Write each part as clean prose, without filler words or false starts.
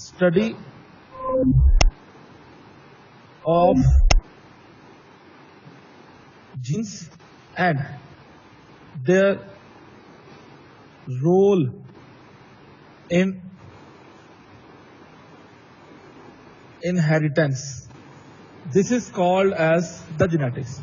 study of genes and their role in inheritance. This is called as the genetics.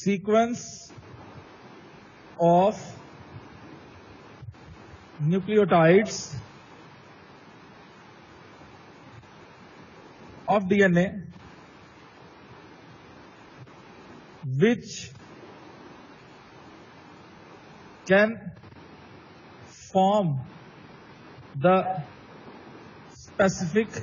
sequence of nucleotides of DNA which can form the specific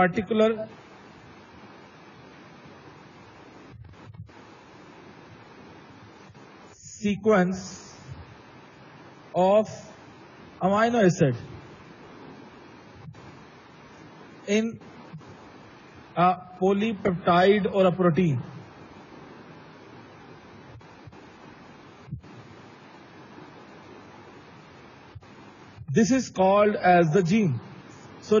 particular sequence of amino acid in a polypeptide or a protein. This is called as the gene. So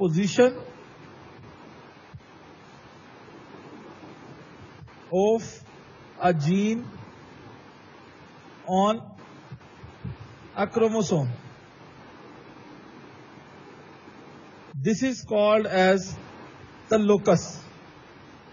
position of a gene on a chromosome. This is called as the locus.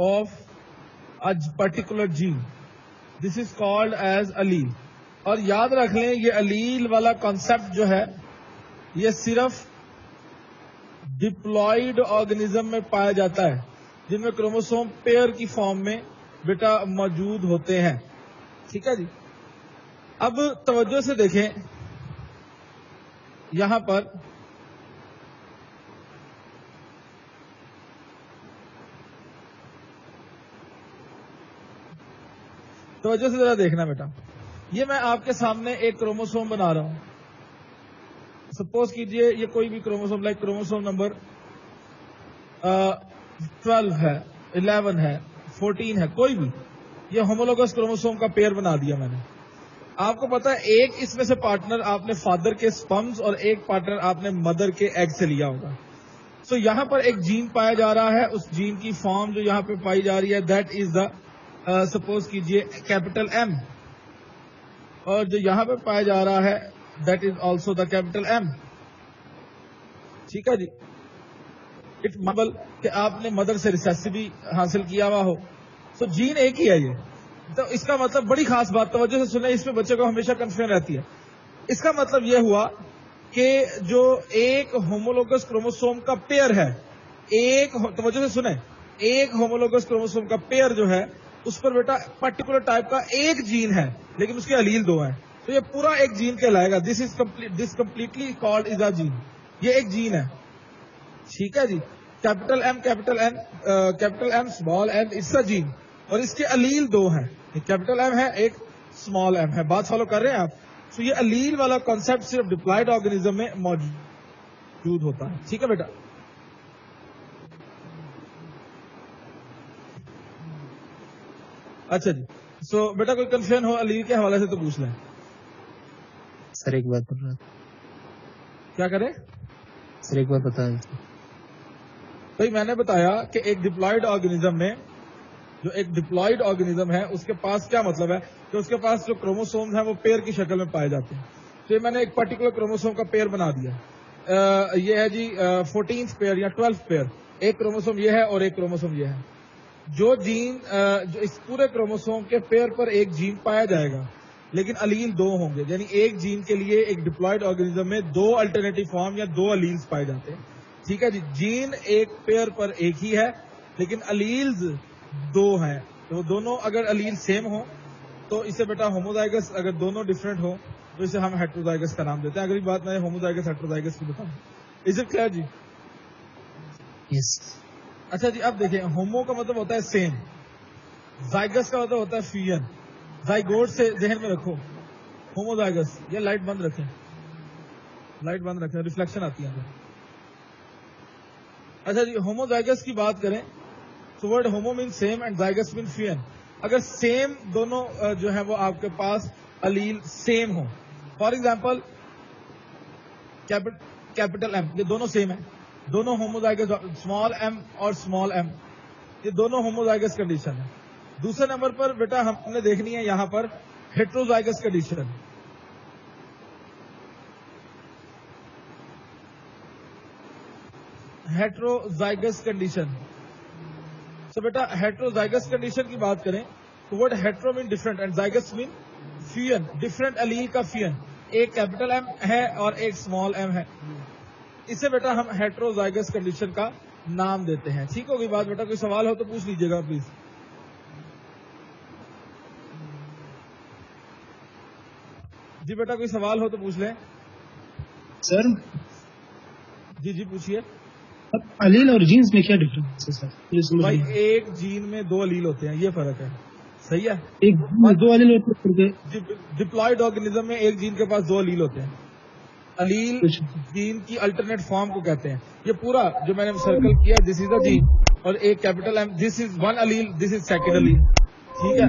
of a particular gene. This is called as allele. اور یاد رکھ لیں یہ الیل والا concept جو ہے یہ صرف ڈپلائیڈ آرگنزم میں پایا جاتا ہے جن میں کروموسوم پیئر کی فارم میں بیٹا موجود ہوتے ہیں. ٹھیک ہے جی. اب توجہ سے دیکھیں یہاں پر توجہ سے ذرا دیکھنا بیٹا. یہ میں آپ کے سامنے ایک کروموسوم بنا رہا ہوں. سپوز کیجئے یہ کوئی بھی کروموسوم لائک کروموسوم نمبر 12 ہے, 11 ہے, 14 ہے, کوئی بھی. یہ ہومولوگس کروموسوم کا پیئر بنا دیا میں نے. آپ کو پتا ہے ایک اس میں سے پارٹنر آپ نے فادر کے سپرمز اور ایک پارٹنر آپ نے مدر کے ایگ سے لیا ہوگا. سو یہاں پر ایک جین پایا جا رہا ہے. اس جین کی فارم جو یہاں پہ پائی جا رہی ہے دیٹ از دا سپوز کیجئے کیپٹل ایم, اور جو یہاں پہ پایا جا رہا ہے that is also the capital M. ٹھیک ہے جی. اٹ مطلب کہ آپ نے مدر سے ریسیسو بھی حاصل کیا ہوا ہو. تو جین ایک ہی ہے یہ. تو اس کا مطلب بڑی خاص بات توجہ سے سنیں, اس میں بچے کو ہمیشہ کنفیوژن رہتی ہے. اس کا مطلب یہ ہوا کہ جو ایک ہومولوگس کروموسوم کا پیئر ہے, ایک توجہ سے سنیں, ایک ہومولوگس کروموسوم کا پیئر جو ہے اس پر بیٹا پرٹیکولر ٹائپ کا ایک جین ہے لیکن اس کے الیل 2 ہیں. تو یہ پورا ایک جین کہلائے گا. دس کمپلیٹلی کالڈ از اے جین. یہ ایک جین ہے. ٹھیک ہے جی. کیپٹل ایم اسمال ایم اس کا جین, اور اس کے الیل 2 ہیں. ایک کیپٹل ایم ہے, ایک اسمال ایم ہے. بات فالو کر رہے ہیں آپ؟ تو یہ الیل والا کانسیپٹ صرف ڈپلائیڈ آرگنزم میں موجود ہوتا ہے. ٹھیک ہے بیٹا. اچھا جی. سو بیٹا کوئی کنفیوژن ہو الیل کے حوالے سے تو پوچھ لیں. سر ایک بات بتا, کیا کریں سر ایک بات بتا. بھائی میں نے بتایا کہ ایک ڈپلائیڈ آرگنزم میں جو ایک ڈپلائیڈ آرگنزم ہے اس کے پاس کیا مطلب ہے کہ اس کے پاس جو کروموسومز ہیں وہ پیئر کی شکل میں پائے جاتے ہیں. تو یہ میں نے ایک پرٹیکولر کروموسوم کا پیئر بنا دیا. یہ ہے جی 14th پیئر یا 12th پیئر. ایک کروموسوم یہ ہے اور ایک کروموسوم یہ ہے. جو جین جو اس پورے کروموسوم کے پیئر پر ایک جین پایا جائے گا لیکن الیل 2 ہوں گے. یعنی ایک جین کے لیے ایک ڈپلائیڈ آرگنزم میں 2 الٹرنیٹو فارم یا 2 الیلز پائے جاتے ہیں. ٹھیک ہے جی. جین ایک پیئر پر ایک ہی ہے لیکن الیلز 2 ہیں. تو دونوں اگر الیل سیم ہو تو اسے بیٹا ہوموزائگس, اگر دونوں ڈفرینٹ ہو تو اسے ہم ہیٹروزائگس کا نام دیتے ہیں. اگلی بات میں ہوموزائگس ہیٹروزائگس کی بتاؤں. از اٹ کلیئر جی؟ یس. اچھا جی. اب دیکھیں, ہومو کا مطلب ہوتا ہے سیم, زائگس کا مطلب ہوتا ہے فیوژن. زائگوٹ سے ذہن میں رکھو. ہوموزائگس, یہ لائٹ بند رکھیں, لائٹ بند رکھیں, ریفلیکشن آتی ہے. اچھا جی. ہوموزائگس کی بات کریں تو word homo mean same and zygous mean fusion. اگر سیم دونوں جو ہیں وہ آپ کے پاس الیل سیم ہوں, فار ایگزامپل کیپٹل ایم, یہ دونوں سیم ہیں, دونوں ہوموزائگس, اسمال ایم اور اسمال ایم, یہ دونوں ہوموزائگس کنڈیشن ہے. دوسرے نمبر پر بیٹا ہم نے دیکھنی ہے یہاں پر heterozygous condition. Heterozygous condition. So بیٹا ہیٹروزائگس کنڈیشن کی بات کریں تو word hetero mean different and zygous mean fusion. Different allele کا فیوژن. ایک کیپٹل ایم ہے اور ایک اسمال ایم ہے. اسے بیٹا ہم ہیٹروزائگس کنڈیشن کا نام دیتے ہیں. ٹھیک ہوگی بات بیٹا؟ کوئی سوال ہو تو پوچھ لیجیے گا پلیز. جی بیٹا کوئی سوال ہو تو پوچھ لیں. سر جی جی پوچھیے. الیل اور جینس میں کیا ڈفرنس ہے سر؟ بھائی ایک جین میں 2 الیل ہوتے ہیں, یہ فرق ہے. صحیح ہے. ایک جین میں 2 الیل ہوتے ہیں. ڈپلائیڈ آرگنزم میں ایک جین کے پاس 2 الیل ہوتے ہیں. الیل جین کی الٹرنیٹ فارم کو کہتے ہیں. یہ پورا جو میں نے سرکل کیا دس از اے جین, اور ایک capital M, this is 1 allele, this is second allele. ٹھیک ہے.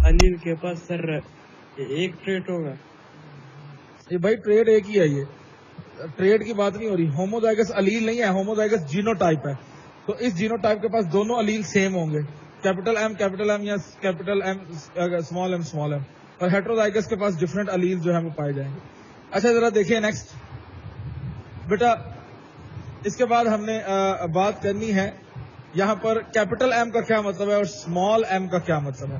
الیل کے پاس سر ایک ٹریٹ ہوگا. یہ بھائی ٹریٹ ایک ہی ہے, یہ ٹریڈ کی بات نہیں ہو رہی. ہوموزائگس الیل نہیں ہے, ہوموزائگس جینو ٹائپ ہے. تو اس جینو ٹائپ کے پاس دونوں الیل سیم ہوں گے, کیپٹل ایم یا کیپٹل ایم اسمال ایم, اور ہیٹروزائگس کے پاس ڈفرنٹ الیل جو ہیں وہ پائے جائیں گے. اچھا ذرا دیکھیں نیکسٹ بیٹا. اس کے بعد ہم نے بات کرنی ہے یہاں پر کیپٹل ایم کا کیا مطلب ہے اور اسمال ایم کا کیا مطلب ہے.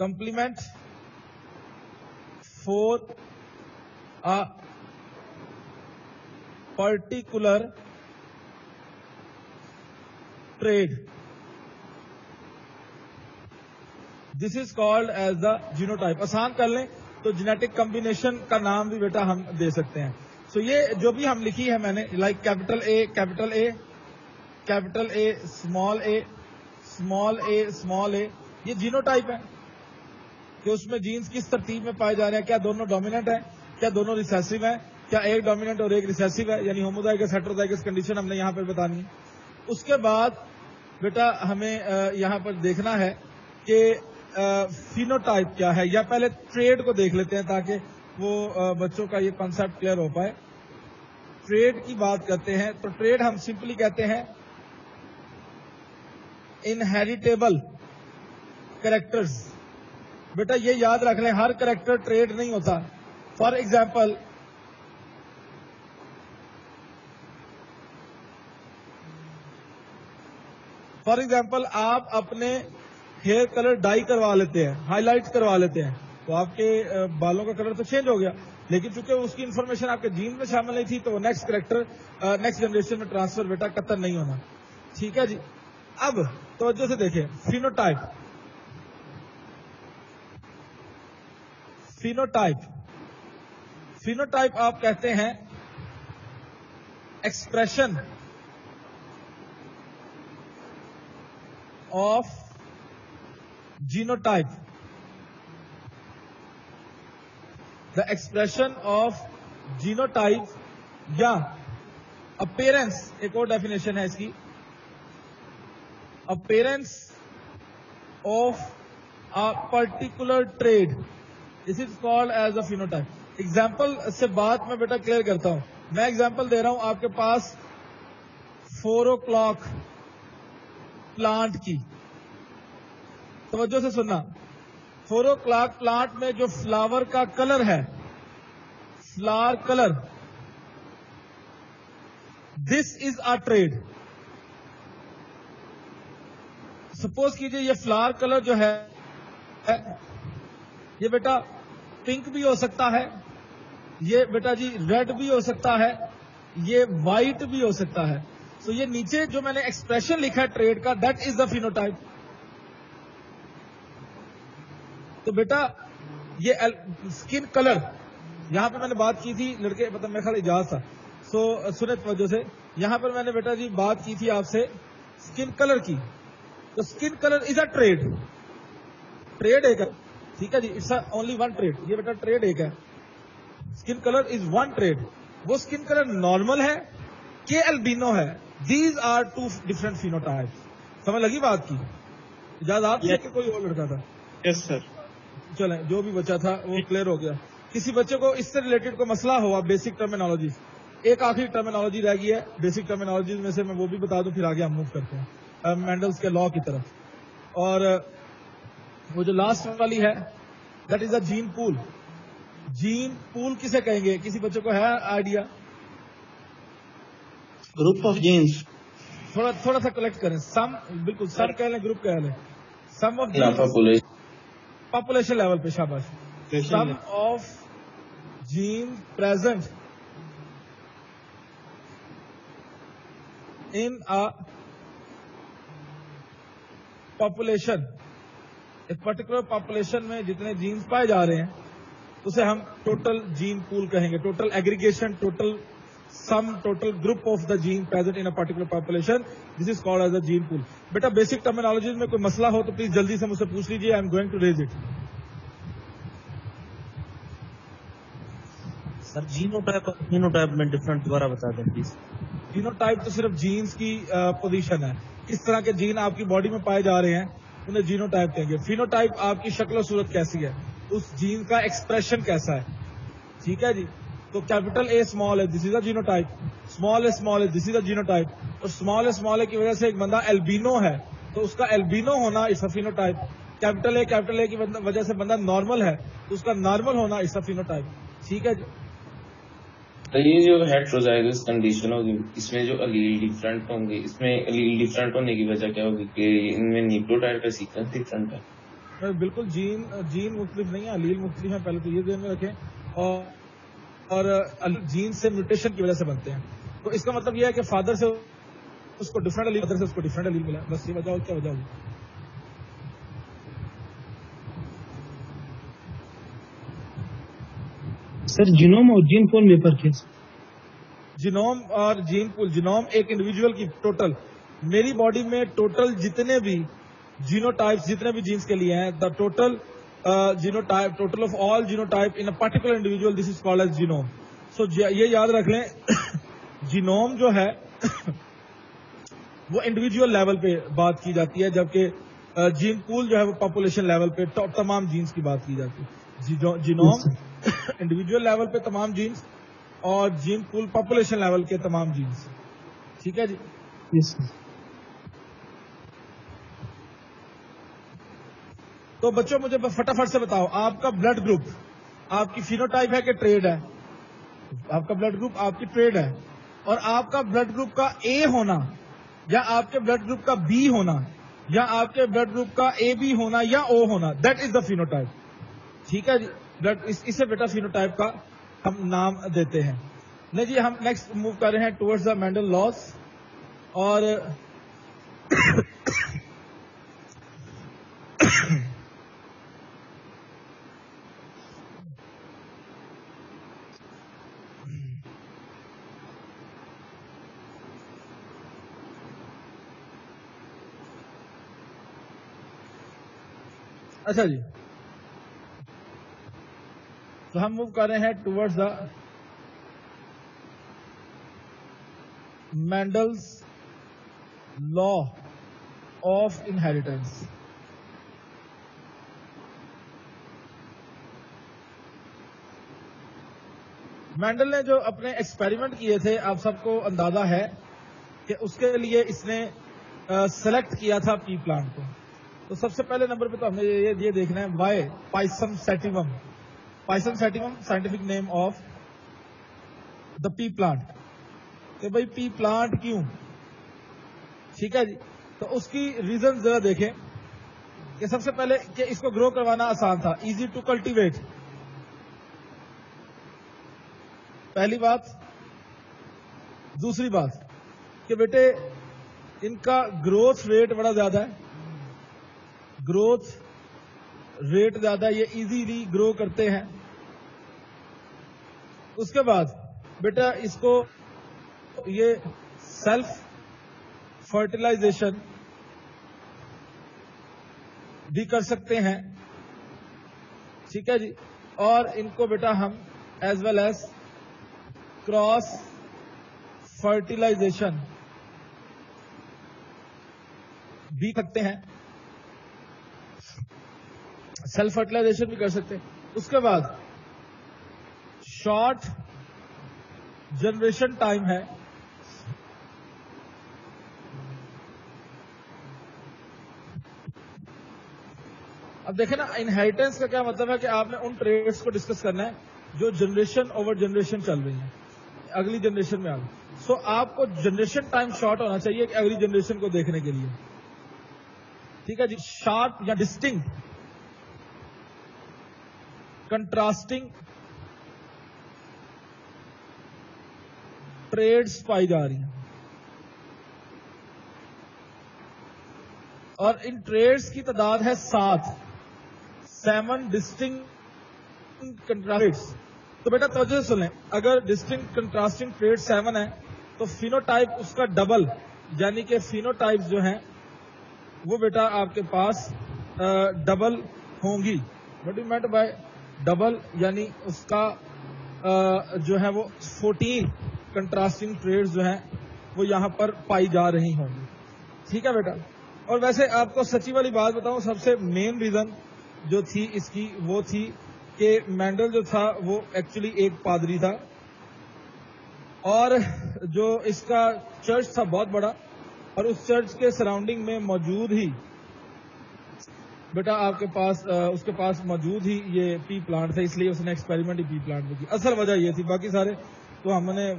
complement for a particular trade. This is called as the genotype. آسان کر لیں تو جینیٹک کمبینیشن کا نام بھی بیٹا ہم دے سکتے ہیں. سو یہ جو بھی ہم لکھی ہے میں نے like capital A capital A capital A small A small A small A, یہ جینوٹائپ ہے کہ اس میں جینز کس ترتیب میں پائے جا رہے ہیں, کیا دونوں ڈومیننٹ ہیں, کیا دونوں ریسیسو ہیں, کیا ایک ڈومیننٹ اور ایک ریسیسو ہے, یعنی ہوموزائگس ہیٹروزائگس کنڈیشن ہم نے یہاں پر بتانی ہے. اس کے بعد بیٹا ہمیں یہاں پر دیکھنا ہے کہ فینوٹائپ کیا ہے, یا پہلے ٹریڈ کو دیکھ لیتے ہیں تاکہ وہ بچوں کا یہ کنسپٹ کلیئر ہو پائے. ٹریڈ کی بات کرتے ہیں تو ٹریڈ ہم سمپلی کہتے ہیں انہیریٹیبل کریکٹرز. بیٹا یہ یاد رکھ لیں ہر کریکٹر ٹریڈ نہیں ہوتا. فار ایگزامپل آپ اپنے ہیئر کلر ڈائی کروا لیتے ہیں, ہائی لائٹ کروا لیتے ہیں, تو آپ کے بالوں کا کلر تو چینج ہو گیا, لیکن چونکہ اس کی انفارمیشن آپ کے جین میں شامل نہیں تھی تو وہ نیکسٹ کریکٹر نیکسٹ جنریشن میں ٹرانسفر بیٹا قطعاً نہیں ہونا. ٹھیک ہے جی. اب توجہ سے دیکھیں فینوٹائپ. فینوٹائپ آپ کہتے ہیں expression of genotype. The expression of genotype یا اپیرنس, ایک اور ڈیفینیشن ہے اس کی, appearance of a particular trait. This is called as a phenotype. Example سے بات میں بیٹا کلیئر کرتا ہوں. میں ایگزامپل دے رہا ہوں آپ کے پاس 4 o'clock پلانٹ کی. توجہ سے سننا, 4 o'clock پلانٹ میں جو فلاور کا کلر ہے, flower colour, this is a trait. Suppose کیجئے یہ فلاور کلر جو ہے یہ بیٹا پنک بھی ہو سکتا ہے, یہ بیٹا جی ریڈ بھی ہو سکتا ہے, یہ وائٹ بھی ہو سکتا ہے. سو یہ نیچے جو میں نے ایکسپریشن لکھا ہے ٹریڈ کا, دیٹ از دا فینوٹائپ. تو بیٹا یہ اسکن کلر, یہاں پہ میں نے بات کی تھی لڑکے مطلب میرے خیال اجازت تھا, سو سنیں توجہ سے, یہاں پر میں نے بیٹا جی بات کی تھی آپ سے اسکن کلر کی. تو skin colour is a trait. Trait ایک ہے, ٹھیک ہے جی, اٹس اونلی ون ٹریڈ. یہ بیٹا ٹریڈ ایک ہے, skin colour is one trait. وہ اسکن کلر نارمل ہے کہ البینو ہے. These are 2 different phenotypes. سمجھ لگی بات کی؟ اجازت آپ سے کہ کوئی اور لڑکا تھا؟ یس سر. چلیں جو بھی بچہ تھا وہ کلیئر ہو گیا. کسی بچے کو اس سے ریلیٹڈ کوئی مسئلہ ہوا بیسک ٹرمینالوجی, ایک آخری ٹرمینالوجی رہ گئی ہے بیسک ٹرمینالوجیز میں سے, میں وہ بھی بتا دوں پھر آگے ہم موو کرتے ہیں مینڈلز کے لا کی طرف. اور وہ جو لاسٹ والی ہے دیٹ از اے جین پول. جین پول کسے کہیں گے؟ کسی بچے کو ہے آئیڈیا؟ Group of jeans. تھوڑا سا کلیکٹ کریں. سم, بالکل سم کہہ لیں, گروپ کہہ لیں. سم آف پاپولیشن لیول پہ, شاباش. Sum of gene present in population, ایک پرٹیکولر پاپولیشن میں جتنے جینز پائے جا رہے ہیں اسے ہم ٹوٹل جین پول کہیں گے. Total aggregation, total sum, total group of the gene present in particular population, this is called as a gene pool. بیٹا بیسک ٹرمینالوجیز میں کوئی مسئلہ ہو تو پلیز جلدی سے مجھ سے پوچھ لیجیے. I am going to raise it. Sir genotype اور فینوٹائپ میں ڈفرنٹ دوبارہ بتا دیں پلیز. جینوٹائپ تو صرف جینز کی پوزیشن ہے, کس طرح کے جین آپ کی باڈی میں پائے جا رہے ہیں انہیں جینوٹائپ کہیں گے. فینوٹائپ آپ کی شکل و صورت کیسی ہے, اس جین کا ایکسپریشن کیسا ہے. ٹھیک ہے جی. تو کیپٹل اے اسمال ہے, this is a genotype. Small ہے, دس از اے جینوٹائپ. اور اسمال ہے کی وجہ سے ایک بندہ البینو ہے تو اس کا البینو ہونا اس کا فینوٹائپ. کیپٹل اے کی وجہ سے بندہ نارمل ہے تو اس کا نارمل ہونا اس کا فینوٹائپ. ٹھیک ہے جی. یہ جو ہیٹروزائگس کنڈیشن ہوگی اس میں جو الیل ڈفرنٹ ہوں گے, اس میں الیل ڈفرنٹ ہونے کی وجہ کیا ہوگی کہ ان میں نیوکلیوٹائڈ کا سیکوینس ڈفرنٹ ہے. بالکل جین مختلف نہیں ہے، الیل مختلف ہیں، پہلے تو یہ ذہن میں رکھیں. اور جین سے میوٹیشن کی وجہ سے بنتے ہیں. تو اس کا مطلب یہ ہے کہ فادر سے اس کو ڈفرنٹ الیل، مدر سے اس کو ڈفرنٹ الیل ملا. بس یہ وجہ ہو، کیا وجہ ہوگی؟ سر جینوم اور جین پول میں فرق ہے. جینوم اور جین پول. جینوم ایک انڈیویجول کی ٹوٹل، میری باڈی میں ٹوٹل جتنے بھی جینوٹائپس، جتنے بھی جینس کے لیے ہیں، the total genotype, total of all genotype in a particular individual, this is called as genome. So یہ یاد رکھ لیں جینوم جو ہے وہ انڈیویجول لیول پہ بات کی جاتی ہے، جبکہ جین پول جو ہے وہ پاپولیشن لیول پہ تمام جینس کی بات کی جاتی ہے. جینوم انڈیویجول لیول پہ تمام جینس اور جین پول پاپولیشن لیول کے تمام جینس. ٹھیک ہے جی. یس سر. تو بچوں مجھے فٹافٹ سے بتاؤ، آپ کا بلڈ گروپ آپ کی فینوٹائپ ہے کہ ٹریڈ ہے؟ آپ کا بلڈ گروپ آپ کی ٹریڈ ہے، اور آپ کا بلڈ گروپ کا اے ہونا یا آپ کے بلڈ گروپ کا بی ہونا یا آپ کے بلڈ گروپ کا اے بی ہونا یا او ہونا، دیٹ از دا فینوٹائپ. ٹھیک ہے جی. اسے بیٹا فینوٹائپ کا ہم نام دیتے ہیں. نہیں جی، ہم نیکسٹ موو کر رہے ہیں ٹورڈز دا مینڈل لاز. اور اچھا جی، تو ہم موو کر رہے ہیں towards the Mendel's law of inheritance. Mendel نے جو اپنے ایکسپیریمنٹ کیے تھے، آپ سب کو اندازہ ہے کہ اس کے لیے اس نے سلیکٹ کیا تھا پی پلانٹ کو. تو سب سے پہلے نمبر پہ تو ہم نے یہ دیکھنا ہے why pisum sativum. Pisum sativum scientific name of the pea plant. کہ بھائی پی پلانٹ کیوں؟ ٹھیک ہے جی. تو اس کی ریزن ذرا دیکھیں کہ سب سے پہلے کہ اس کو گرو کروانا آسان تھا، ایزی ٹو کلٹیویٹ، پہلی بات. دوسری بات کہ بیٹے ان کا گروتھ ریٹ بڑا زیادہ ہے، گروتھ ریٹ زیادہ ہے، یہ ایزیلی گرو کرتے ہیں. اس کے بعد بیٹا اس کو یہ سیلف فرٹیلائزیشن بھی کر سکتے ہیں. ٹھیک ہے جی. اور ان کو بیٹا ہم as well as cross fertilisation بھی کرتے ہیں، سیلف فرٹیلائزیشن بھی کر سکتے ہیں. اس کے بعد شارٹ جنریشن ٹائم ہے. اب دیکھیں نا، انہیریٹنس کا کیا مطلب ہے کہ آپ نے ان ٹریٹس کو ڈسکس کرنا ہے جو جنریشن اوور جنریشن چل رہی ہیں، اگلی جنریشن میں آ گئی. سو آپ کو جنریشن ٹائم شارٹ ہونا چاہیے کہ اگلی جنریشن کو دیکھنے کے لیے. ٹھیک ہے جی. شارپ یا ڈسٹنکٹ کنٹراسٹنگ ٹریڈس پائی جا رہی ہیں، اور ان ٹریڈس کی تعداد ہے 7 ڈسٹنکٹ کنٹراسٹ. تو بیٹا توجہ سے سنیں، اگر ڈسٹنکٹ کنٹراسٹنگ ٹریڈ 7 ہے تو فینوٹائپ اس کا ڈبل، یعنی کہ فینوٹائپ جو ہیں وہ بیٹا آپ کے پاس ڈبل ہوں گی. What you meant by double? یعنی اس کا جو ہے وہ 14 کنٹراسٹنگ ٹریڈ جو ہیں وہ یہاں پر پائی جا رہی ہوں گی. ٹھیک ہے بیٹا. اور ویسے آپ کو سچی والی بات بتاؤں، سب سے مین ریزن جو تھی اس کی وہ تھی کہ مینڈل جو تھا وہ ایکچولی ایک پادری تھا، اور جو اس کا چرچ تھا بہت بڑا، اور اس چرچ کے سراؤنڈنگ میں موجود ہی بیٹا آپ کے پاس اس کے پاس موجود ہی یہ پی پلانٹ تھا، اس لیے اس نے ایکسپیریمنٹ ہی پی پلانٹ میں کی. اصل وجہ یہ تھی، باقی سارے تو ہم نے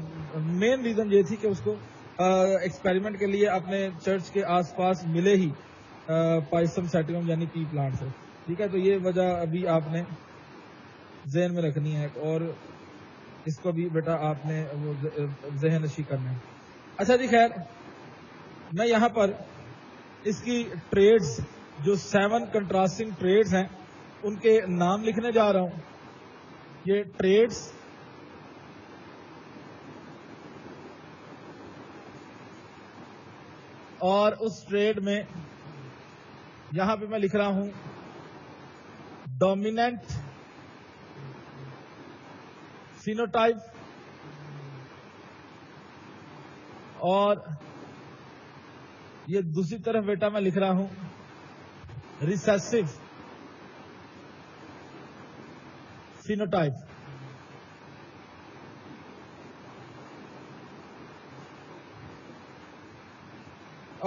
مین ریزن یہ تھی کہ اس کو ایکسپیریمنٹ کے لیے اپنے چرچ کے آس پاس ملے ہی پائسم سیٹیوم یعنی پی پلانٹ سے. ٹھیک ہے, تو یہ وجہ ابھی آپ نے ذہن میں رکھنی ہے اور اس کو بھی بیٹا آپ نے وہ ذہن نشی کرنا ہے. اچھا جی, خیر میں یہاں پر اس کی ٹریڈز جو 7 کنٹراسٹنگ ٹریڈز ہیں ان کے نام لکھنے جا رہا ہوں. یہ ٹریڈز اور اس ٹریڈ میں یہاں پہ میں لکھ رہا ہوں ڈومیننٹ فینوٹائپ, اور یہ دوسری طرف بیٹا میں لکھ رہا ہوں ریسیسو فینوٹائپ.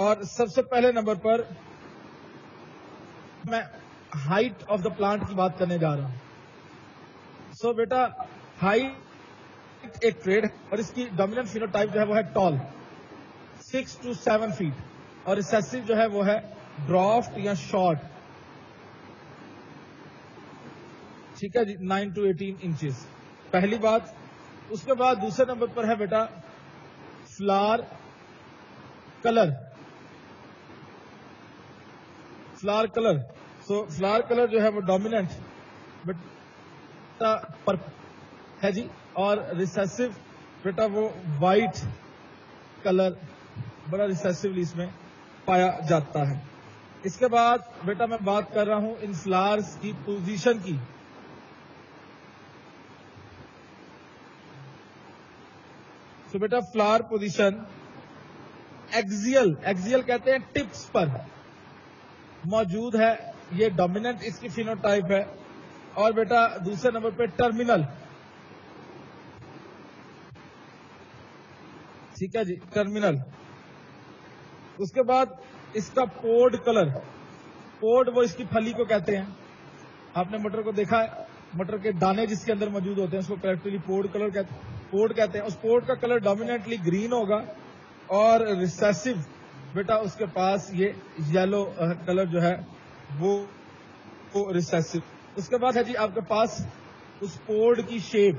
اور سب سے پہلے نمبر پر میں ہائٹ آف دا پلانٹ کی بات کرنے جا رہا ہوں. سو بیٹا ہائٹ ایک ٹریڈ ہے اور اس کی ڈومیننٹ فینوٹائپ جو ہے وہ ہے ٹال 6 to 7 feet, اور ریسیسو جو ہے وہ ہے ڈرافٹ یا شارٹ. ٹھیک ہے جی, 9 to 18 inches پہلی بات. اس کے بعد دوسرے نمبر پر ہے بیٹا فلاور کلر. فلاور کلر, سو فلاور کلر جو ہے وہ ڈومیننٹ بیٹا پرپل ہے جی, اور ریسیسو بیٹا وہ وائٹ کلر بڑا ریسیسولی اس میں پایا جاتا ہے. اس کے بعد بیٹا میں بات کر رہا ہوں ان فلاورز کی پوزیشن کی. تو بیٹا فلاور پوزیشن ایکزیل کہتے ہیں ٹپس پر موجود ہے, یہ ڈومیننٹ اس کی فینوٹائپ ہے. اور بیٹا دوسرے نمبر پہ ٹرمینل, ٹھیک ہے جی, ٹرمینل. اس کے بعد اس کا پوڈ کلر, پوڈ وہ اس کی پھلی کو کہتے ہیں. آپ نے مٹر کو دیکھا ہے, مٹر کے دانے جس کے اندر موجود ہوتے ہیں اس کو کریکٹلی پوڈ کہتے ہیں. اس پوڈ کا کلر ڈومیننٹلی گرین ہوگا, اور ریسیسو بیٹا اس کے پاس یہ یلو کلر جو ہے وہ ریسیسو. اس کے بعد ہے جی آپ کے پاس اس پوڈ کی شیپ,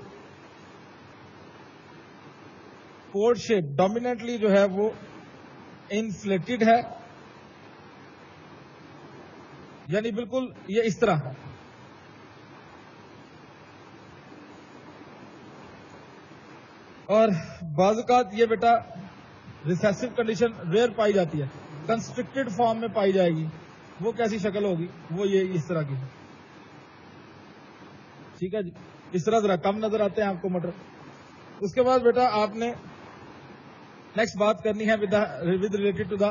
پوڈ شیپ ڈومیننٹلی جو ہے وہ انفلیٹڈ ہے, یعنی بالکل یہ اس طرح. اور بعض اوقات یہ بیٹا ریسیسو کنڈیشن ریئر پائی جاتی ہے, کنسٹرکٹڈ فارم میں پائی جائے گی. وہ کیسی شکل ہوگی, وہ یہ اس طرح کی. ٹھیک ہے جی, اس طرح ذرا کم نظر آتے ہیں آپ کو مٹر. اس کے بعد بیٹا آپ نے نیکسٹ بات کرنی ہے with related to the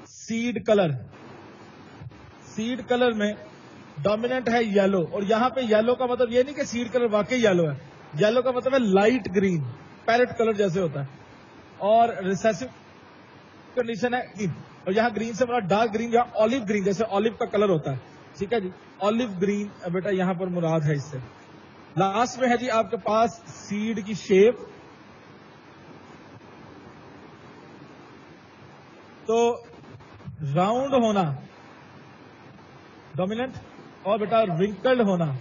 seed colour. Seed colour میں ڈومیننٹ ہے یلو, اور یہاں پہ یلو کا مطلب یہ نہیں کہ سیڈ کلر واقعی یلو ہے, یلو کا مطلب ہے لائٹ گرین, پیرٹ کلر جیسے ہوتا ہے. اور ریسیسو کنڈیشن ہے گرین, اور یہاں گرین سے بڑا ڈارک گرین یا آلیو گرین جیسے آلیو کا کلر ہوتا ہے. ٹھیک ہے جی, آلیو گرین بیٹا یہاں پر مراد ہے اس سے. لاسٹ میں ہے جی آپ کے پاس سیڈ کی شیپ. تو راؤنڈ ہونا ڈومیننٹ, اور بیٹا رنکلڈ ہونا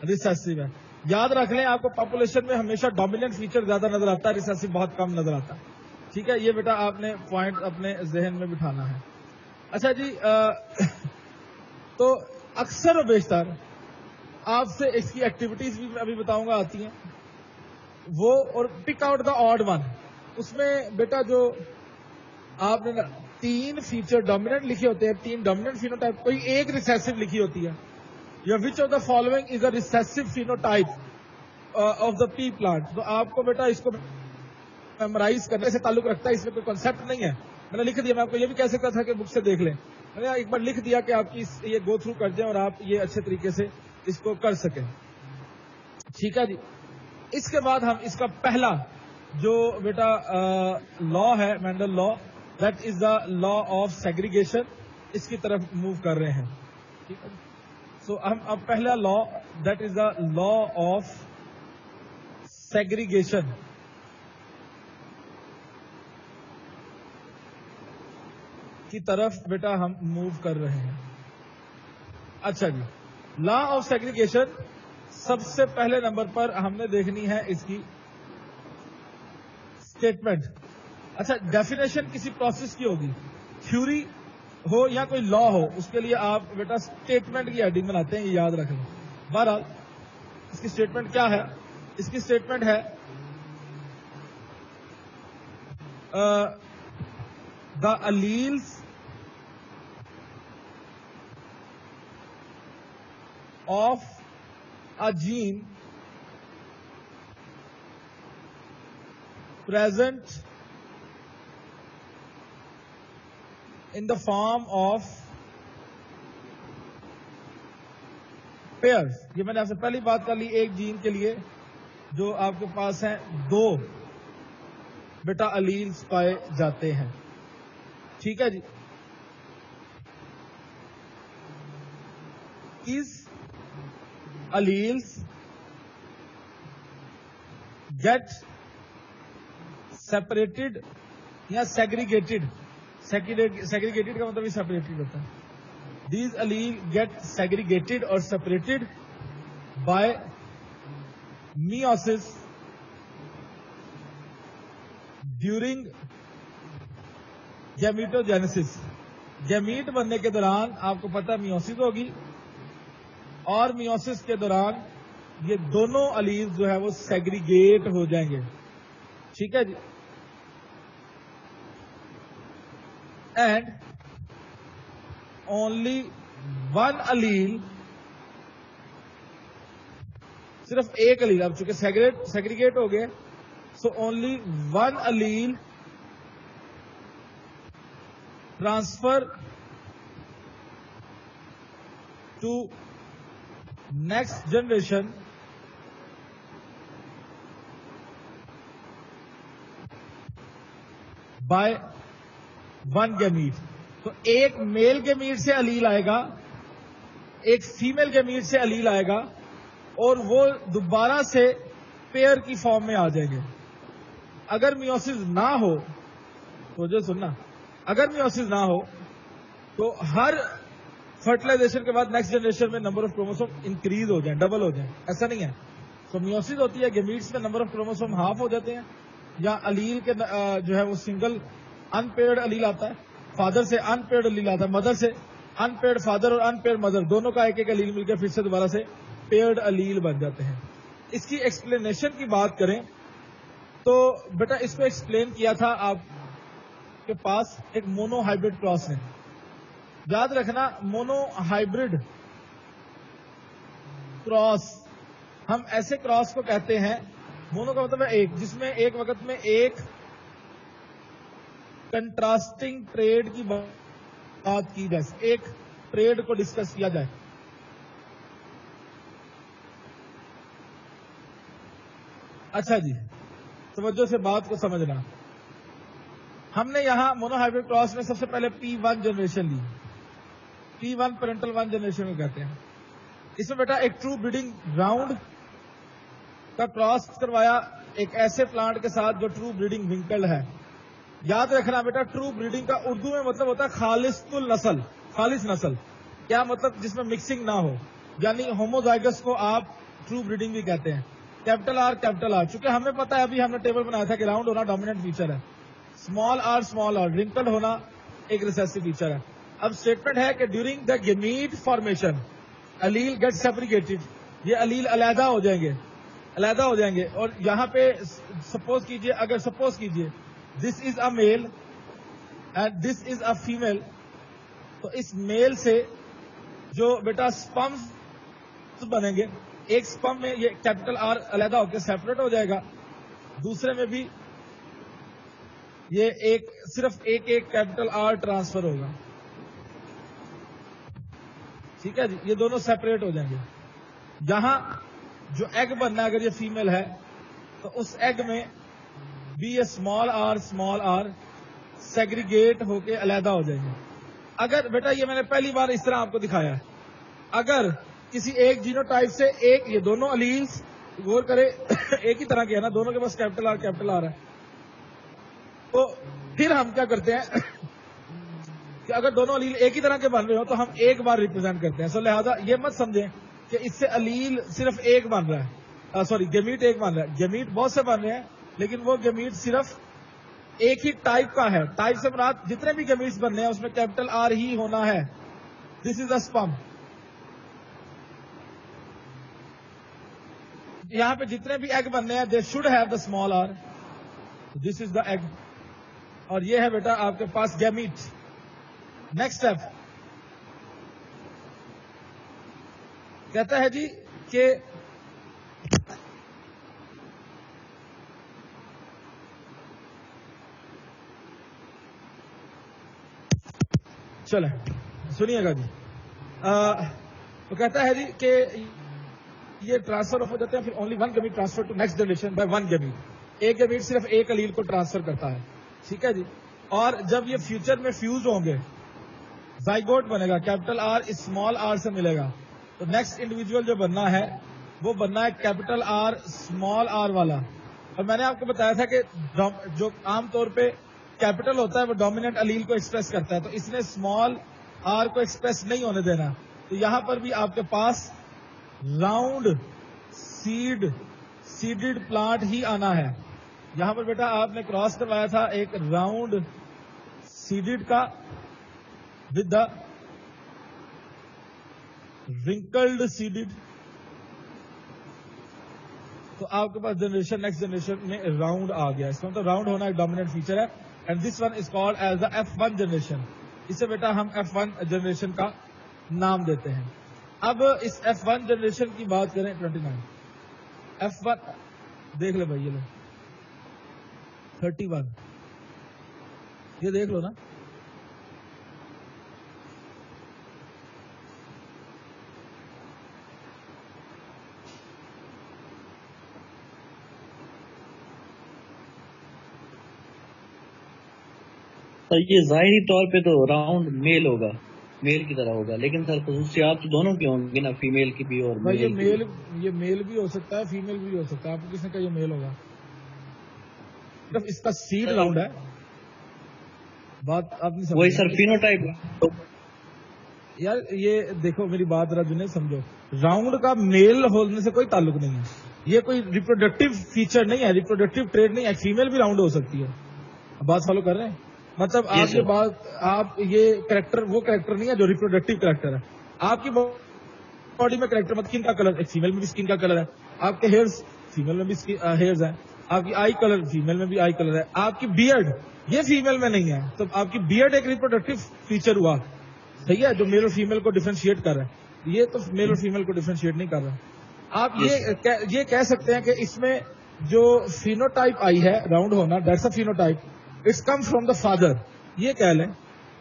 ریسیسو ہے. یاد رکھ لیں آپ کو پاپولیشن میں ہمیشہ ڈومیننٹ فیچر زیادہ نظر آتا ہے, ریسیسو بہت کم نظر آتا ہے. ٹھیک ہے, یہ بیٹا آپ نے پوائنٹ اپنے ذہن میں بٹھانا ہے. اچھا جی, تو اکثر و بیشتر آپ سے اس کی ایکٹیویٹیز بھی میں ابھی بتاؤں گا آتی ہیں وہ, اور pick out the odd one. اس میں بیٹا جو آپ نے 3 فیچر ڈومیننٹ لکھے ہوتے ہیں, 3 ڈومیننٹ فینوٹائپ, کوئی ایک ریسیسو لکھی ہوتی ہے, یا which of the following is a recessive phenotype of the pea plant. تو آپ کو بیٹا اس کو میمورائز کرنے سے تعلق رکھتا ہے, اس میں کوئی کنسپٹ نہیں ہے. میں نے لکھ دیا, میں آپ کو یہ بھی کہہ سکتا تھا کہ بک سے دیکھ لیں, میں نے ایک بار لکھ دیا کہ آپ کی یہ گو تھرو کر جائیں اور آپ یہ اچھے طریقے سے اس کو کر سکیں. ٹھیک ہے جی. اس کے بعد ہم اس کا پہلا جو بیٹا لا ہے, Mendel law, that is the law of segregation, اس کی طرف موو کر رہے ہیں. ٹھیک ہے, سو ہم اب پہلا لا that is the law of segregation کی طرف بیٹا ہم موو کر رہے ہیں. اچھا جی، لا آف سیگریگیشن سب سے پہلے نمبر پر ہم نے دیکھنی ہے اس کی اسٹیٹمنٹ. اچھا، ڈیفینیشن کسی پروسیس کی ہوگی، تھیوری ہو یا کوئی لا ہو، اس کے لیے آپ بیٹا اسٹیٹمنٹ کی ہیڈنگ بناتے ہیں، یہ یاد رکھ لیں. بہرحال اس کی اسٹیٹمنٹ کیا ہے؟ اس کی اسٹیٹمنٹ ہے دا alleles of a gene present in the form of pairs. یہ میں نے آپ سے پہلی بات کر لی، ایک جین کے لیے جو آپ کے پاس ہیں دو بیٹا الیلز پائے جاتے ہیں. ٹھیک ہے جی. These alleles get separated یا segregated. Segregated کا مطلب ہی separated ہوتا ہے. These alleles get segregated or separated by meiosis during gametogenesis. Gamete بننے کے دوران آپ کو پتا میوسس ہوگی، اور میوسس کے دوران یہ دونوں الیلز جو ہے وہ سیگریگیٹ ہو جائیں گے. ٹھیک ہے جی. اینڈ اونلی ون الیل، صرف ایک الیل، اب چونکہ سیگریگیٹ ہو گئے، so only one allele transfer to next generation by one gamete. تو ایک میل گیمیٹ سے الیل آئے گا، ایک فیمیل گیمیٹ سے الیل آئے گا، اور وہ دوبارہ سے پیئر کی فارم میں آ جائیں گے. اگر میوسس نہ ہو تو جو سننا، اگر میوسس نہ ہو تو ہر فرٹیلائزیشن کے بعد نیکسٹ جنریشن میں نمبر آف کروموسوم انکریز ہو جائیں، ڈبل ہو جائیں. ایسا نہیں ہے. تو میوسس ہوتی ہے، گیمیٹس میں نمبر آف کروموسوم ہاف ہو جاتے ہیں، یا الیل کے جو ہے وہ سنگل ان پیئرڈ الیل آتا ہے، فادر سے ان پیئرڈ الیل آتا ہے، مدر سے ان پیئرڈ فادر اور ان پیئرڈ مدر دونوں کا ایک ایک الیل مل کے پھر سے دوبارہ سے پیئرڈ الیل بن جاتے ہیں. اس کی ایکسپلینیشن کی بات کریں تو بیٹا اس کو ایکسپلین کیا تھا آپ کے پاس ایک مونو ہائبرڈ کراس نے. یاد رکھنا، مونو ہائبرڈ کراس ہم ایسے کراس کو کہتے ہیں، مونو کا مطلب ہے ایک، جس میں ایک وقت میں ایک کنٹراسٹنگ ٹریڈ کی بات کی جائے، ایک ٹریڈ کو ڈسکس کیا جائے. اچھا جی، توجہ سے بات کو سمجھنا. ہم نے یہاں مونو ہائبرڈ کراس میں سب سے پہلے P1 جنریشن لی. P1 پیرنٹل 1 جنریشن کو کہتے ہیں. اس میں بیٹا ایک ٹرو بریڈنگ گراؤنڈ کا کراس کروایا ایک ایسے پلانٹ کے ساتھ جو ٹرو بریڈنگ ونکل ہے. یاد رکھنا بیٹا، ٹرو بریڈنگ کا اردو میں مطلب ہوتا ہے خالص النسل. خالص نسل کیا مطلب؟ جس میں مکسنگ نہ ہو، یعنی ہوموزائگس کو آپ ٹرو بریڈنگ بھی کہتے ہیں. کیپٹل آر کیپٹل آر، چونکہ ہمیں پتا ہے، ابھی ہم نے ٹیبل بنایا تھا کہ راؤنڈ ہونا ڈومیننٹ فیچر ہے، اسمال آر رنکل ہونا ایک ریسیسو فیچر ہے. اب اسٹیٹمنٹ ہے کہ during the gamete formation allele get separated, یہ الیل علیحدہ ہو جائیں گے. اور یہاں پہ سپوز کیجئے دس از اے male and this is a female, تو اس میل سے جو بیٹا سپمز بنیں گے، ایک سپم میں یہ کیپٹل آر علیحدہ ہو کے سیپریٹ ہو جائے گا، دوسرے میں بھی یہ صرف ایک کیپٹل آر ٹرانسفر ہوگا. ٹھیک ہے جی، یہ دونوں سیپریٹ ہو جائیں گے. یہاں جو ایگ بننا ہے، اگر یہ فیمیل ہے تو اس ایگ میں بھی یہ اسمال آر سیگریگیٹ ہو کے علیحدہ ہو جائیں گے. اگر بیٹا یہ میں نے پہلی بار اس طرح آپ کو دکھایا ہے، اگر کسی ایک جینو ٹائپ سے ایک یہ دونوں الیلز غور کرے ایک ہی طرح کے ہے نا، دونوں کے پاس کیپٹل آر ہے، تو پھر ہم کیا کرتے ہیں کہ اگر دونوں الیل ایک ہی طرح کے بن رہے ہو تو ہم ایک بار ریپرزینٹ کرتے ہیں. سو لہذا یہ مت سمجھیں کہ اس سے الیل صرف ایک بن رہا ہے, گیمیٹ ایک بن رہا ہے. گیمیٹ بہت سے بن رہے ہیں لیکن وہ گیمیٹ صرف ایک ہی ٹائپ کا ہے. ٹائپ سے مراد جتنے بھی گیمیٹس بننے ہیں اس میں کیپٹل آر ہی ہونا ہے. This is the sperm. یہاں پہ جتنے بھی ایگ بننے ہیں they should have the small R. This is the egg. اور یہ ہے بیٹا آپ کے پاس گیمیٹ. نیکسٹ اسٹیپ کہتا ہے جی کہ چلیں سنیے گا جی. تو کہتا ہے جی کہ یہ ٹرانسفر ہو جاتے ہیں پھر only one gamete transfer to next generation by one gamete. ایک گیمیٹ صرف ایک الیل کو ٹرانسفر کرتا ہے. ٹھیک ہے جی. اور جب یہ فیوچر میں فیوز ہوں گے زائگوٹ بنے گا, کیپٹل آر اسمال آر سے ملے گا, تو نیکسٹ انڈیویجل جو بننا ہے وہ بننا ہے کیپٹل آر اسمال آر والا. اور میں نے آپ کو بتایا تھا کہ جو عام طور پہ کیپٹل ہوتا ہے وہ ڈومیننٹ الیل کو ایکسپریس کرتا ہے, تو اس نے اسمال آر کو ایکسپریس نہیں ہونے دینا. تو یہاں پر بھی آپ کے پاس راؤنڈ سیڈڈ پلانٹ ہی آنا ہے. یہاں پر بیٹا آپ نے کراس کروایا تھا ایک راؤنڈ سیڈڈ کا ود دا rinkled seeded. تو آپ کے پاس جنریشن نیکسٹ جنریشن میں راؤنڈ آ گیا. اس کا مطلب راؤنڈ ہونا ایک ڈومیننٹ فیچر ہے. And this one is called as the F1 generation. اسے بیٹا ہم F1 جنریشن کا نام دیتے ہیں. اب اس F1 جنریشن کی بات کریں 29 F1 دیکھ لے بھائی, یہ لو 31 یہ دیکھ لو نا. سر یہ ظاہری طور پہ تو راؤنڈ میل ہوگا, میل کی طرح ہوگا, لیکن سر خصوصیات تو دونوں کی ہوں گی نا, فیمیل کی بھی اور بھائی یہ میل بھی ہو سکتا ہے فیمیل بھی ہو سکتا ہے. آپ کو کس نے کہا یہ میل ہوگا؟ صرف اس کا سیڈ راؤنڈ ہے. بات آپ نہیں سمجھ وہی سر فینوٹائپ. یار یہ دیکھو میری بات ذرا جنہیں سمجھو, راؤنڈ کا میل ہونے سے کوئی تعلق نہیں ہے. یہ کوئی ریپروڈکٹیو فیچر نہیں ہے, ریپروڈکٹیو ٹریٹ نہیں ہے. فیمیل بھی راؤنڈ ہو سکتی ہے. بات فالو کر رہے ہیں؟ مطلب آپ یہ بات آپ یہ کریکٹر وہ کریکٹر نہیں ہے جو ریپروڈکٹیو کریکٹر ہے. آپ کی باڈی میں کریکٹر مطلب اسکن کا کلر, ایک فیمیل میں بھی اسکن کا کلر ہے. آپ کے ہیئرز فیمیل میں بھی ہیئرز ہیں. آپ کی آئی کلر فیمیل میں بھی آئی کلر ہے. آپ کی بیئرڈ یہ فیمیل میں نہیں ہے, تو آپ کی بیئرڈ ایک ریپروڈکٹیو فیچر ہوا, صحیح ہے, جو میل اور فیمیل کو ڈیفرینشیٹ کر رہا ہے. یہ تو میل اور فیمیل کو ڈیفرینشیٹ نہیں کر رہا. آپ یہ کہہ سکتے ہیں کہ اس میں جو فینوٹائپ آئی ہے راؤنڈ ہونا, that's a phenotype, it's come from the father, یہ کہہ لیں.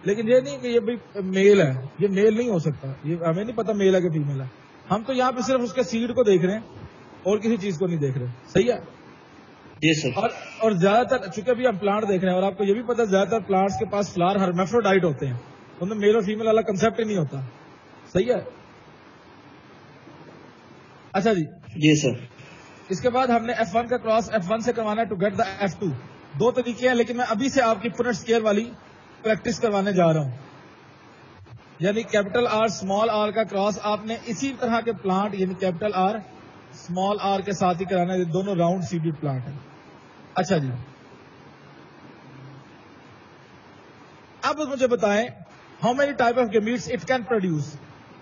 لیکن یہ نہیں کہ یہ بھائی میل ہے, یہ میل نہیں ہو سکتا. یہ ہمیں نہیں پتا میل ہے کہ فیمیل ہے. ہم تو یہاں پہ صرف اس کے سیڈ کو دیکھ رہے ہیں اور کسی چیز کو نہیں دیکھ رہے. صحیح ہے جی سر. اور زیادہ تر چونکہ ابھی ہم پلانٹ دیکھ رہے ہیں اور آپ کو یہ بھی پتا زیادہ تر پلانٹس کے پاس فلاور ہرمیفروڈائٹ ہوتے ہیں, ان میں میل اور فیمیل والا کنسپٹ ہی نہیں ہوتا. صحیح ہے. اچھا جی سر. اس کے بعد ہم نے F1 کا کراس F1 سے کروانا ہے ٹو گیٹ دا F2. دو طریقے ہیں, لیکن میں ابھی سے آپ کی پونٹ اسکیئر والی پریکٹس کروانے جا رہا ہوں. یعنی کیپٹل آر اسمال آر کا کراس آپ نے اسی طرح کے پلانٹ یعنی کیپٹل آر اسمال آر کے ساتھ ہی کرانا ہے. دونوں راؤنڈ سیڈڈ پلانٹ ہیں. اچھا جی, اب مجھے بتائیں how many type of gametes it can produce.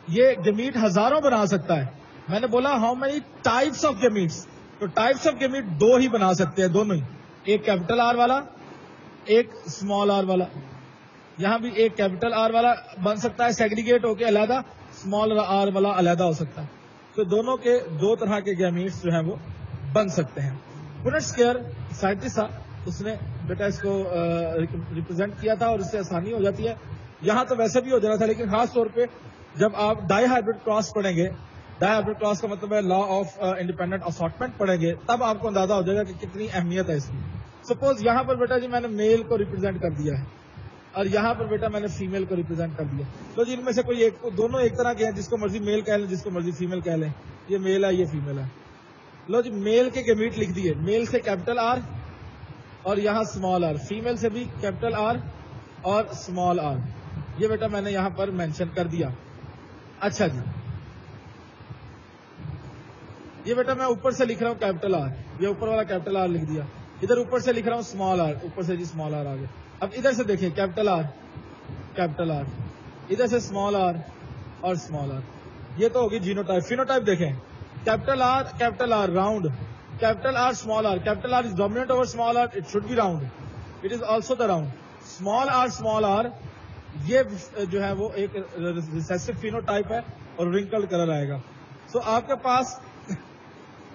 یہ گیمیٹ ہزاروں بنا سکتا ہے. میں نے بولا how many types of gametes, تو ٹائپس آف گیمیٹ دو ہی بنا سکتے ہیں, دونوں ہی, ایک کیپٹل آر والا ایک اسمال آر والا. یہاں بھی ایک کیپٹل آر والا بن سکتا ہے سیگریگیٹ ہو کے علیحدہ, اسمال آر والا علیحدہ ہو سکتا ہے. تو دونوں کے دو طرح کے گیمیٹس جو ہیں وہ بن سکتے ہیں. پونٹ اسکیئر سائنٹسٹ تھا, اس نے بیٹا اس کو ریپرزینٹ کیا تھا اور اس سے آسانی ہو جاتی ہے. یہاں تو ویسے بھی ہو جانا تھا, لیکن خاص طور پہ جب آپ ڈائی ہائبرڈ کراس پڑھیں گے, ڈائی ہائبرڈ کراس کا مطلب ہے لا آف انڈیپینڈنٹ اسارٹمنٹ پڑھیں گے, تب آپ کو اندازہ ہو جائے گا کہ کتنی اہمیت ہے اس کی. سپوز یہاں پر بیٹا جی میں نے میل کو ریپرزینٹ کر دیا ہے اور یہاں پر بیٹا میں نے فیمیل کو ریپرزینٹ کر دیا, تو جن میں سے کوئی ایک, دونوں ایک طرح کے ہیں, جس کو مرضی میل کہہ لیں جس کو مرضی فیمیل کہہ لیں. یہ میل ہے یہ فیمیل ہے. لو جی میل کے گیمیٹ لکھ دیے, میل سے کیپٹل آر اور یہاں اسمال آر, فیمیل سے بھی کیپٹل آر اور اسمال آر. یہ بیٹا میں نے یہاں پر مینشن کر دیا. اچھا جی, یہ بیٹا میں اوپر سے لکھ رہا ہوں کیپٹل آر, یہ اوپر والا کیپٹل آر لکھ دیا. ادھر اوپر سے لکھ رہا ہوں اسمال آر, اوپر سے جی اسمال آر آ گیا. اب ادھر سے دیکھیں کیپٹل آر, ادھر سے اسمال آر اور اسمال آر. یہ تو ہوگی جینو ٹائپ. فینو ٹائپ دیکھیں, capital R round, capital R small R. Capital R is dominant over small R, it should be round, it is also the round. Small R یہ جو ہے وہ ایک recessive Fino type ہے اور wrinkle colour آئے گا. سو آپ کے پاس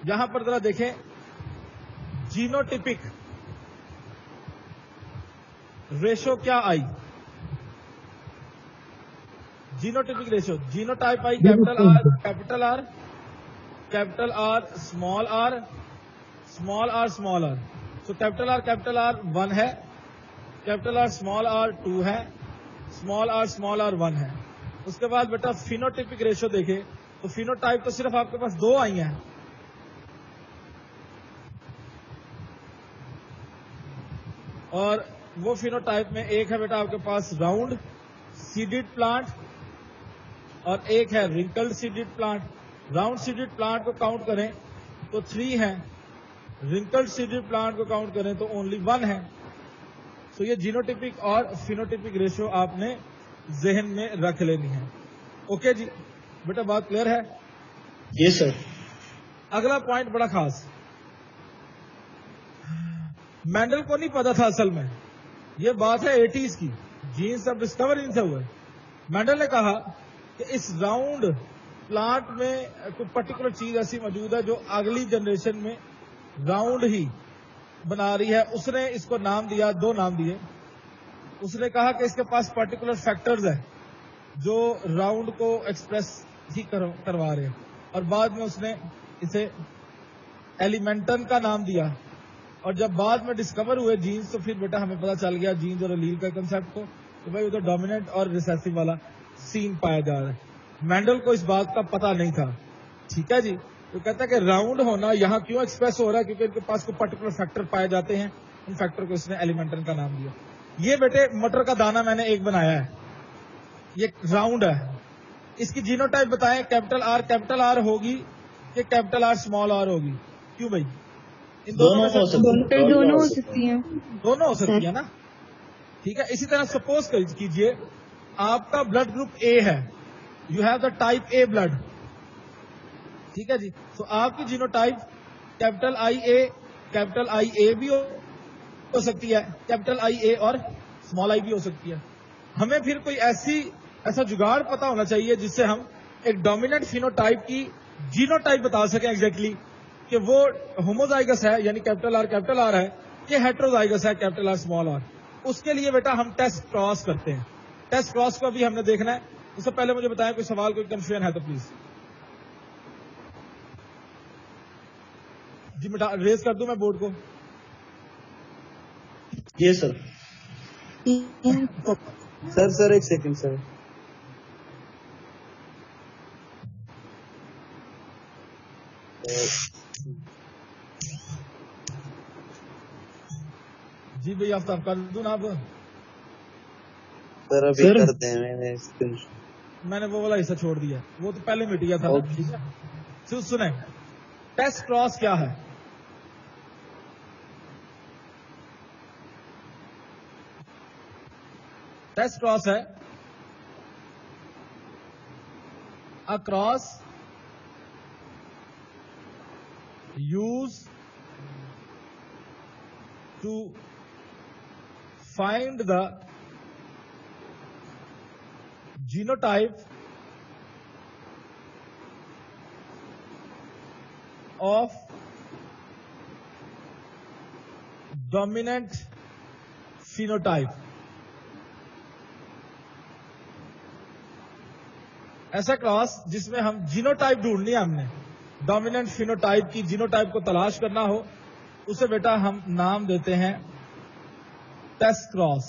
یہاں پر ذرا دیکھیں جینو ٹپک ریشو کیا آئی, genotypic ratio, genotype آئی capital R small R, small R. So capital R 1 ہے, کیپٹل آر اسمال آر 2 ہے, اسمال آر 1 ہے. اس کے بعد بیٹا فینوٹیپک ریشو دیکھیں تو فینو ٹائپ تو صرف آپ کے پاس 2 آئی ہیں, اور وہ فینو ٹائپ میں ایک ہے بیٹا آپ کے پاس راؤنڈ سیڈڈ پلانٹ اور ایک ہے wrinkled seeded plant. Round seeded plant کو کاؤنٹ کریں تو 3 ہیں, رنکلڈ سیڈڈ پلانٹ کو کاؤنٹ کریں تو اونلی 1 ہے. تو یہ جینوٹیپک اور فینوٹیپک ریشو آپ نے ذہن میں رکھ لینی ہے. اوکے جی بیٹا, بات کلیئر ہے؟ یس سر. اگلا پوائنٹ بڑا خاص, مینڈل کو نہیں پتا تھا اصل میں, یہ بات ہے 80s کی, جینس اب ڈسکور ان سے ہوئے. مینڈل نے کہا کہ اس راؤنڈ پلانٹ میں کوئی پرٹیکولر چیز ایسی موجود ہے جو اگلی جنریشن میں راؤنڈ ہی بنا رہی ہے. اس نے اس کو نام دیا, 2 نام دیے. اس نے کہا کہ اس کے پاس پرٹیکولر فیکٹرز ہیں جو راؤنڈ کو ایکسپریس ہی کروا رہے ہیں, اور بعد میں اس نے اسے ایلیمنٹن کا نام دیا. اور جب بعد میں ڈسکور ہوئے جینز تو پھر بیٹا ہمیں پتا چل گیا جینز اور الیل کا کنسپٹ کو کہ بھائی ادھر ڈومیننٹ اور ریسیسو والا سین پایا جا رہا ہے. مینڈل کو اس بات کا پتا نہیں تھا. ٹھیک ہے جی, تو کہتا ہے کہ راؤنڈ ہونا یہاں کیوں ایکسپریس ہو رہا ہے, کیونکہ ان کے پاس کوئی پرٹیکولر فیکٹر پائے جاتے ہیں, ان فیکٹر کو اس نے ایلیمنٹن کا نام دیا. یہ بیٹے مٹر کا دانہ میں نے ایک بنایا ہے, یہ راؤنڈ ہے, اس کی جینو ٹائپ بتائیں. کیپٹل آر ہوگی کہ کیپٹل آر اسمال آر ہوگی؟ کیوں بھائی, ان دونوں میں سے دونوں ہو سکتی ہیں. دونوں ہو سکتی ہے نا. ٹھیک ہے, اسی طرح سپوز کیجئے آپ کا بلڈ گروپ اے ہے, you have the type A blood. ٹھیک ہے جی, تو آپ کی جینو ٹائپ کیپٹل آئی اے بھی ہو سکتی ہے, کیپٹل آئی اے اور اسمال آئی بھی ہو سکتی ہے. ہمیں پھر کوئی ایسا جگاڑ پتا ہونا چاہیے جس سے ہم ایک ڈومیننٹ فینو ٹائپ کی جینو ٹائپ بتا سکیں ایگزیکٹلی کہ وہ ہوموزائگس ہے, یعنی کیپٹل آر ہے, کہ ہیٹروزائگس ہے کیپٹل آر اسمال آر. اس کے لیے بیٹا ہم ٹیسٹ کراس کرتے ہیں. ٹیسٹ کراس کو ابھی ہم نے دیکھنا ہے. اس سے پہلے مجھے بتائیں کوئی سوال, کوئی کنفیوژن ہے تو پلیز جی ریز کر دوں میں بورڈ کو. یس سر. سر ایک سیکنڈ سر. جی بھائی آفتاب کر دوں نا آپ؟ سر ابھی کرتے ہیں, میں نے وہ والا حصہ چھوڑ دیا, وہ تو پہلے مٹ گیا تھا. ٹھیک ہے, سنیں ٹیسٹ کراس کیا ہے. ٹیسٹ کراس ہے a cross use to find the genotype of dominant phenotype. ایسا کلاس جس میں ہم جینوٹائپ ڈھونڈنی ہے, ہم نے ڈومیننٹ فینوٹائپ کی جینوٹائپ کو تلاش کرنا ہو, اسے بیٹا ہم نام دیتے ہیں ٹیسٹ کراس.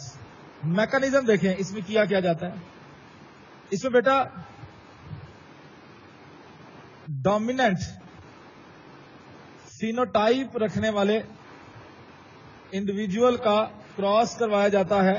میکانزم دیکھیں اس میں کیا جاتا ہے. اس میں بیٹا ڈومیننٹ فینوٹائپ رکھنے والے انڈیویجول کا کراس کروایا جاتا ہے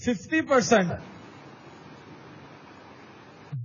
50%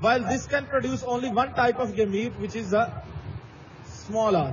while this can produce only one type of gamete which is the small r.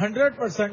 100%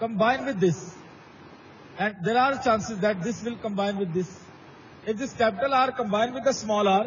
combine with this, and there are chances that this will combine with this. If this capital R combine with the small r,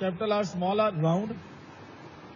capital R small r round,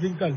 wrinkle.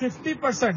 50%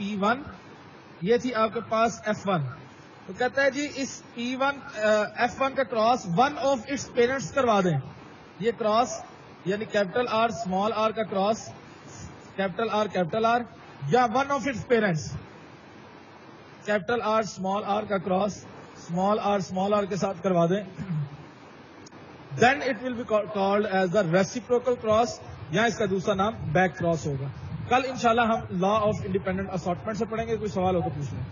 P1 یہ تھی آپ کے پاس F1. تو کہتا ہے جی اس P1 F1 کا cross one of its parents کروا دیں. یہ کراس یعنی کیپٹل آر اسمال آر کا کراس کیپٹل آر یا one of its parents capital R small R کا کراس اسمال آر کے ساتھ کروا دیں. Then it will be called as the reciprocal cross, یا اس کا دوسرا نام بیک کراس ہوگا. کل انشاءاللہ ہم لا آف انڈیپینڈنٹ اسارٹمنٹ سے پڑھیں گے. کوئی سوال ہو تو پوچھ لیں.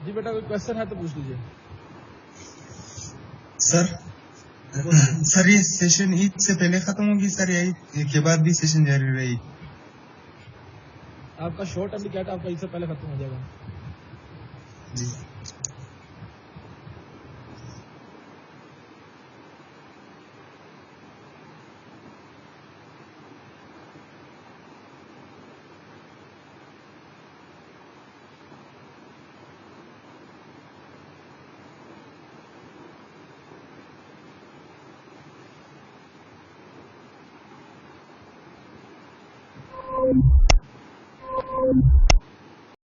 جی بیٹا کوئی کوشچن ہے تو پوچھ لیجیے. سر یہ سیشن عید سے پہلے ختم ہوگی سر, یا عید کے بعد بھی سیشن جاری رہے گی؟ آپ کا شارٹ انڈیکیٹ آپ کا عید سے پہلے ختم ہو جائے گا. جی Thank you.